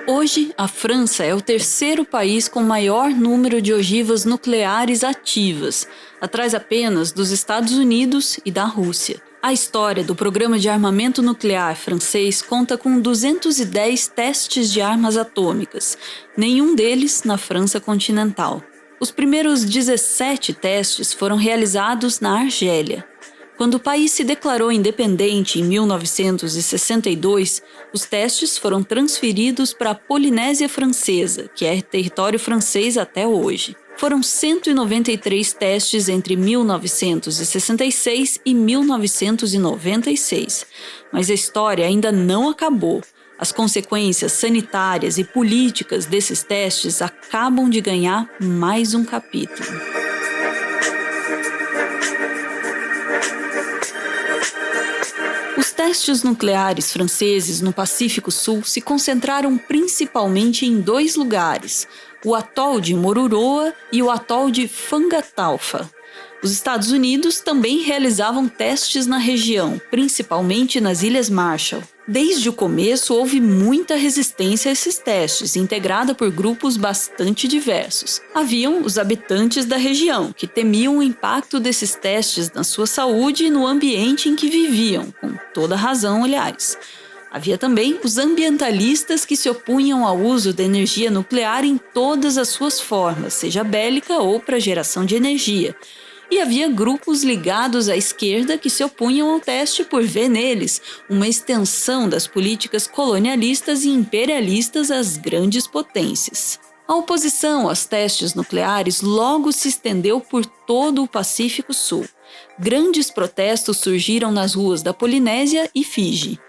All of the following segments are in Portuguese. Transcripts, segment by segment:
Hoje, a França é o terceiro país com maior número de ogivas nucleares ativas, atrás apenas dos Estados Unidos e da Rússia. A história do programa de armamento nuclear francês conta com 210 testes de armas atômicas, nenhum deles na França continental. Os primeiros 17 testes foram realizados na Argélia. Quando o país se declarou independente em 1962, os testes foram transferidos para a Polinésia Francesa, que é território francês até hoje. Foram 193 testes entre 1966 e 1996, mas a história ainda não acabou. As consequências sanitárias e políticas desses testes acabam de ganhar mais um capítulo. Os testes nucleares franceses no Pacífico Sul se concentraram principalmente em dois lugares, o atol de Mururoa e o atol de Fangataufa. Os Estados Unidos também realizavam testes na região, principalmente nas Ilhas Marshall. Desde o começo, houve muita resistência a esses testes, integrada por grupos bastante diversos. Haviam os habitantes da região, que temiam o impacto desses testes na sua saúde e no ambiente em que viviam, com toda razão, aliás. Havia também os ambientalistas que se opunham ao uso da energia nuclear em todas as suas formas, seja bélica ou para geração de energia. E havia grupos ligados à esquerda que se opunham ao teste por ver neles uma extensão das políticas colonialistas e imperialistas às grandes potências. A oposição aos testes nucleares logo se estendeu por todo o Pacífico Sul. Grandes protestos surgiram nas ruas da Polinésia e Fiji.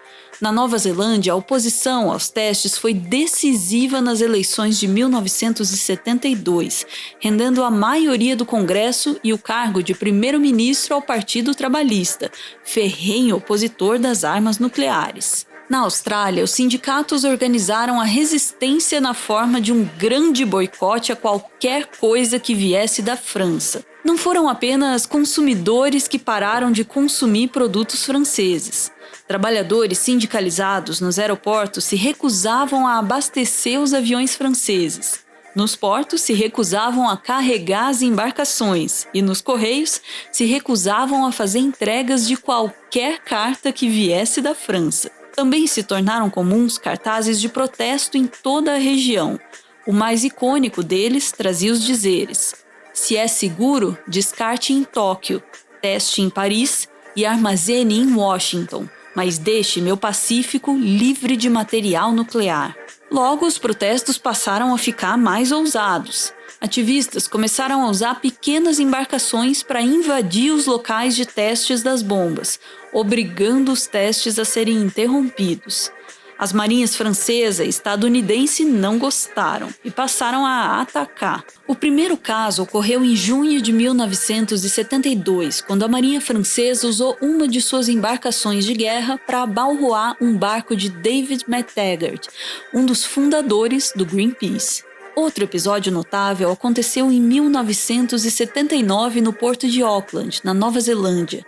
Na Nova Zelândia, a oposição aos testes foi decisiva nas eleições de 1972, rendendo a maioria do Congresso e o cargo de primeiro-ministro ao Partido Trabalhista, ferrenho opositor das armas nucleares. Na Austrália, os sindicatos organizaram a resistência na forma de um grande boicote a qualquer coisa que viesse da França. Não foram apenas consumidores que pararam de consumir produtos franceses. Trabalhadores sindicalizados nos aeroportos se recusavam a abastecer os aviões franceses. Nos portos se recusavam a carregar as embarcações e nos correios se recusavam a fazer entregas de qualquer carta que viesse da França. Também se tornaram comuns cartazes de protesto em toda a região. O mais icônico deles trazia os dizeres: "Se é seguro, descarte em Tóquio, teste em Paris e armazene em Washington, mas deixe meu Pacífico livre de material nuclear." Logo, os protestos passaram a ficar mais ousados. Ativistas começaram a usar pequenas embarcações para invadir os locais de testes das bombas, obrigando os testes a serem interrompidos. As marinhas francesa e estadunidense não gostaram e passaram a atacar. O primeiro caso ocorreu em junho de 1972, quando a marinha francesa usou uma de suas embarcações de guerra para abalroar um barco de David McTaggart, um dos fundadores do Greenpeace. Outro episódio notável aconteceu em 1979 no porto de Auckland, na Nova Zelândia.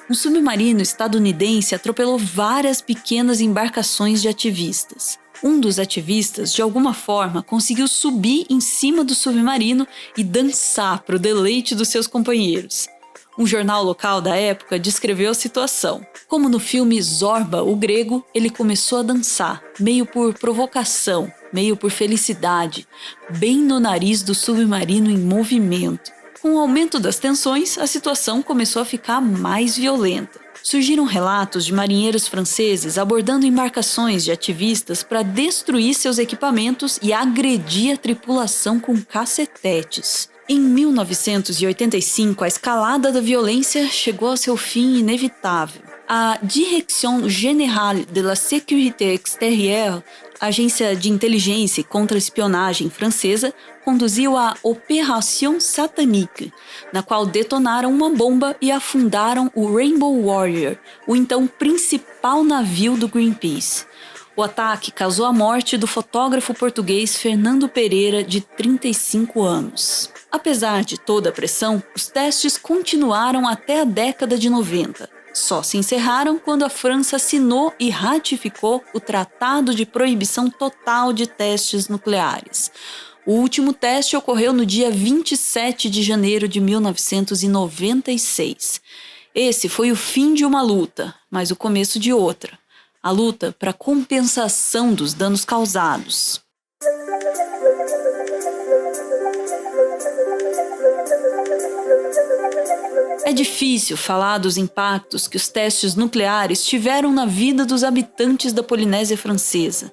Um submarino estadunidense atropelou várias pequenas embarcações de ativistas. Um dos ativistas, de alguma forma, conseguiu subir em cima do submarino e dançar para o deleite dos seus companheiros. Um jornal local da época descreveu a situação. Como no filme Zorba, o Grego, ele começou a dançar, meio por provocação, meio por felicidade, bem no nariz do submarino em movimento. Com o aumento das tensões, a situação começou a ficar mais violenta. Surgiram relatos de marinheiros franceses abordando embarcações de ativistas para destruir seus equipamentos e agredir a tripulação com cacetetes. Em 1985, a escalada da violência chegou ao seu fim inevitável. A Direction Générale de la Sécurité Extérieure, agência de inteligência e contra-espionagem francesa, conduziu a Opération Satanique, na qual detonaram uma bomba e afundaram o Rainbow Warrior, o então principal navio do Greenpeace. O ataque causou a morte do fotógrafo português Fernando Pereira, de 35 anos. Apesar de toda a pressão, os testes continuaram até a década de 90. Só se encerraram quando a França assinou e ratificou o Tratado de Proibição Total de Testes Nucleares. O último teste ocorreu no dia 27 de janeiro de 1996. Esse foi o fim de uma luta, mas o começo de outra. A luta para compensação dos danos causados. É difícil falar dos impactos que os testes nucleares tiveram na vida dos habitantes da Polinésia Francesa.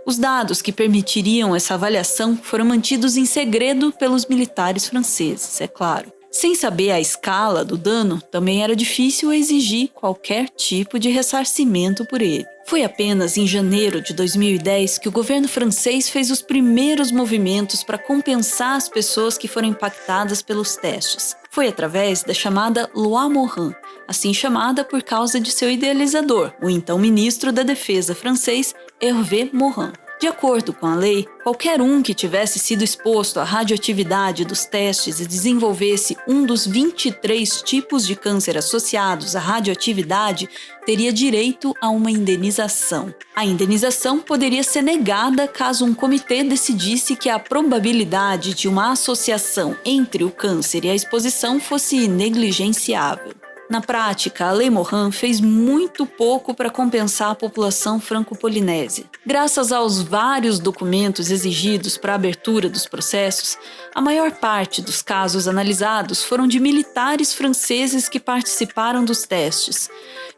Os dados que permitiriam essa avaliação foram mantidos em segredo pelos militares franceses, é claro. Sem saber a escala do dano, também era difícil exigir qualquer tipo de ressarcimento por ele. Foi apenas em janeiro de 2010 que o governo francês fez os primeiros movimentos para compensar as pessoas que foram impactadas pelos testes. Foi através da chamada Loi Morin, assim chamada por causa de seu idealizador, o então ministro da Defesa francês, Hervé Morin. De acordo com a lei, qualquer um que tivesse sido exposto à radioatividade dos testes e desenvolvesse um dos 23 tipos de câncer associados à radioatividade teria direito a uma indenização. A indenização poderia ser negada caso um comitê decidisse que a probabilidade de uma associação entre o câncer e a exposição fosse negligenciável. Na prática, a Lei Morin fez muito pouco para compensar a população franco-polinésia. Graças aos vários documentos exigidos para a abertura dos processos, a maior parte dos casos analisados foram de militares franceses que participaram dos testes.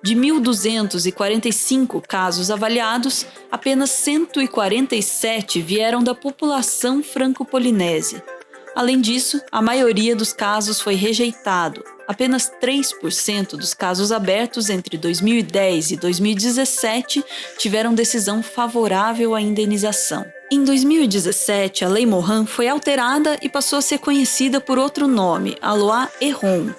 De 1.245 casos avaliados, apenas 147 vieram da população franco-polinésia. Além disso, a maioria dos casos foi rejeitado. Apenas 3% dos casos abertos entre 2010 e 2017 tiveram decisão favorável à indenização. Em 2017, a Lei Morin foi alterada e passou a ser conhecida por outro nome, a Loi Héron.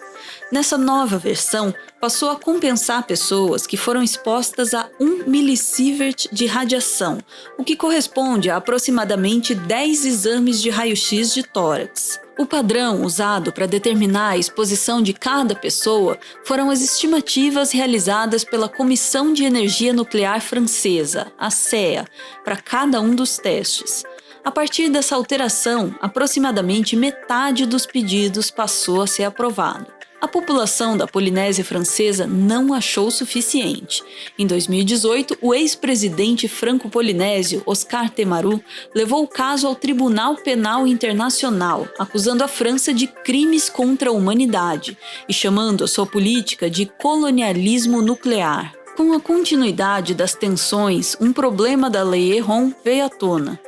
Nessa nova versão, passou a compensar pessoas que foram expostas a 1 milisievert de radiação, o que corresponde a aproximadamente 10 exames de raio-x de tórax. O padrão usado para determinar a exposição de cada pessoa foram as estimativas realizadas pela Comissão de Energia Nuclear Francesa, a CEA, para cada um dos testes. A partir dessa alteração, aproximadamente metade dos pedidos passou a ser aprovado. A população da Polinésia Francesa não achou suficiente. Em 2018, o ex-presidente franco-polinésio Oscar Temaru levou o caso ao Tribunal Penal Internacional, acusando a França de crimes contra a humanidade e chamando a sua política de colonialismo nuclear. Com a continuidade das tensões, um problema da Lei Héron veio à tona.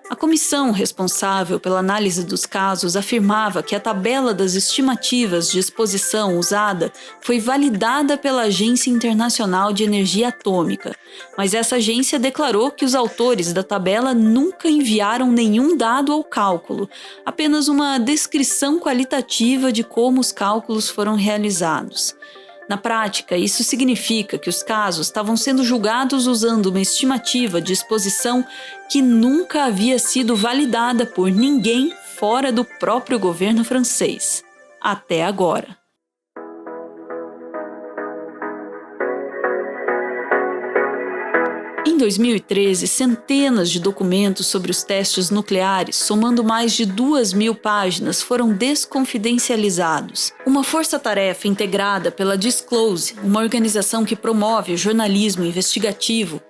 A comissão responsável pela análise dos casos afirmava que a tabela das estimativas de exposição usada foi validada pela Agência Internacional de Energia Atômica, mas essa agência declarou que os autores da tabela nunca enviaram nenhum dado ao cálculo, apenas uma descrição qualitativa de como os cálculos foram realizados. Na prática, isso significa que os casos estavam sendo julgados usando uma estimativa de exposição que nunca havia sido validada por ninguém fora do próprio governo francês. Até agora. Em 2013, centenas de documentos sobre os testes nucleares, somando mais de 2.000 páginas, foram desconfidencializados. Uma força-tarefa integrada pela Disclose, uma organização que promove o jornalismo investigativo,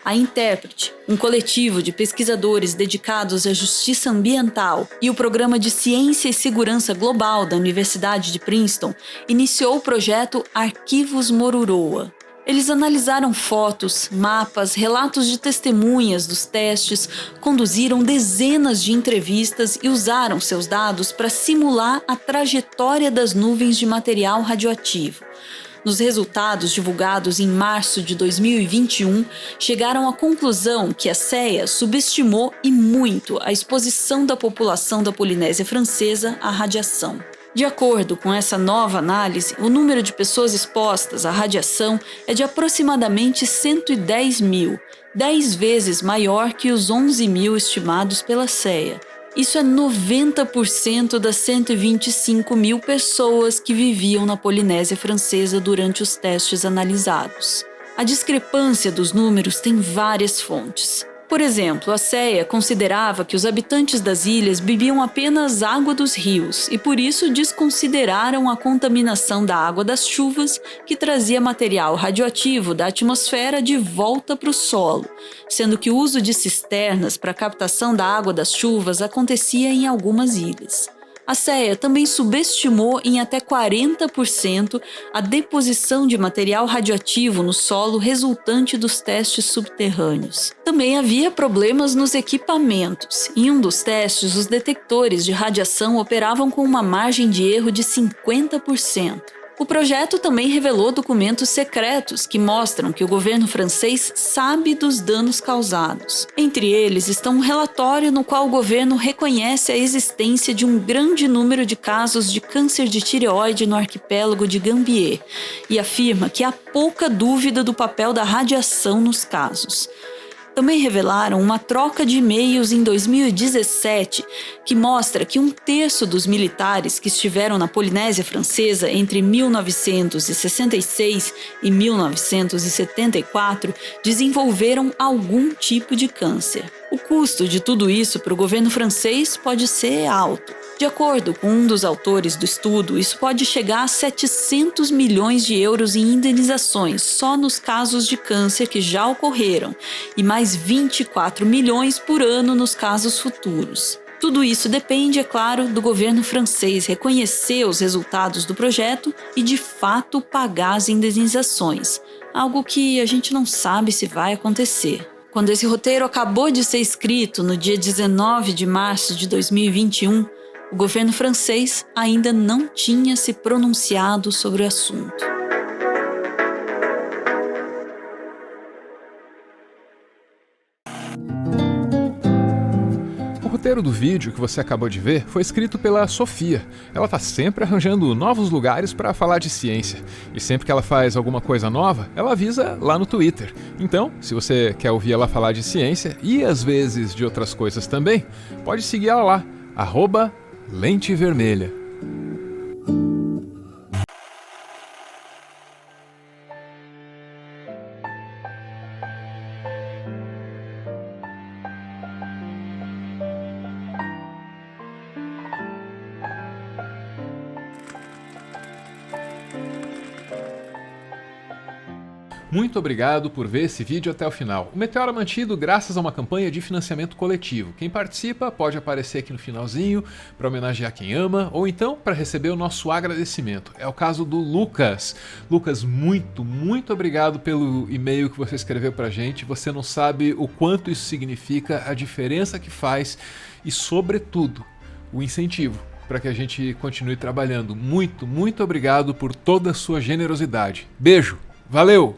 a Interpret, um coletivo de pesquisadores dedicados à justiça ambiental, e o Programa de Ciência e Segurança Global da Universidade de Princeton, iniciou o projeto Arquivos Moruroa. Eles analisaram fotos, mapas, relatos de testemunhas dos testes, conduziram dezenas de entrevistas e usaram seus dados para simular a trajetória das nuvens de material radioativo. Nos resultados divulgados em março de 2021, chegaram à conclusão que a CEA subestimou e muito a exposição da população da Polinésia Francesa à radiação. De acordo com essa nova análise, o número de pessoas expostas à radiação é de aproximadamente 110 mil, 10 vezes maior que os 11 mil estimados pela CEA. Isso é 90% das 125 mil pessoas que viviam na Polinésia Francesa durante os testes analisados. A discrepância dos números tem várias fontes. Por exemplo, a CEA considerava que os habitantes das ilhas bebiam apenas água dos rios e por isso desconsideraram a contaminação da água das chuvas que trazia material radioativo da atmosfera de volta para o solo, sendo que o uso de cisternas para a captação da água das chuvas acontecia em algumas ilhas. A CEA também subestimou em até 40% a deposição de material radioativo no solo resultante dos testes subterrâneos. Também havia problemas nos equipamentos. Em um dos testes, os detectores de radiação operavam com uma margem de erro de 50%. O projeto também revelou documentos secretos que mostram que o governo francês sabe dos danos causados. Entre eles estão um relatório no qual o governo reconhece a existência de um grande número de casos de câncer de tireoide no arquipélago de Gambier e afirma que há pouca dúvida do papel da radiação nos casos. Também revelaram uma troca de e-mails em 2017 que mostra que 1/3 dos militares que estiveram na Polinésia Francesa entre 1966 e 1974 desenvolveram algum tipo de câncer. O custo de tudo isso para o governo francês pode ser alto. De acordo com um dos autores do estudo, isso pode chegar a 700 milhões de euros em indenizações só nos casos de câncer que já ocorreram e mais 24 milhões por ano nos casos futuros. Tudo isso depende, é claro, do governo francês reconhecer os resultados do projeto e, de fato, pagar as indenizações, algo que a gente não sabe se vai acontecer. Quando esse roteiro acabou de ser escrito, no dia 19 de março de 2021, o governo francês ainda não tinha se pronunciado sobre o assunto. O roteiro do vídeo que você acabou de ver foi escrito pela Sofia. Ela está sempre arranjando novos lugares para falar de ciência. E sempre que ela faz alguma coisa nova, ela avisa lá no Twitter. Então, se você quer ouvir ela falar de ciência e às vezes de outras coisas também, pode seguir ela lá, @lentevermelha. Muito obrigado por ver esse vídeo até o final. O Meteoro é mantido graças a uma campanha de financiamento coletivo. Quem participa pode aparecer aqui no finalzinho para homenagear quem ama ou então para receber o nosso agradecimento. É o caso do Lucas. Lucas, muito obrigado pelo e-mail que você escreveu pra gente. Você não sabe o quanto isso significa, a diferença que faz e, sobretudo, o incentivo para que a gente continue trabalhando. Muito obrigado por toda a sua generosidade. Beijo, valeu!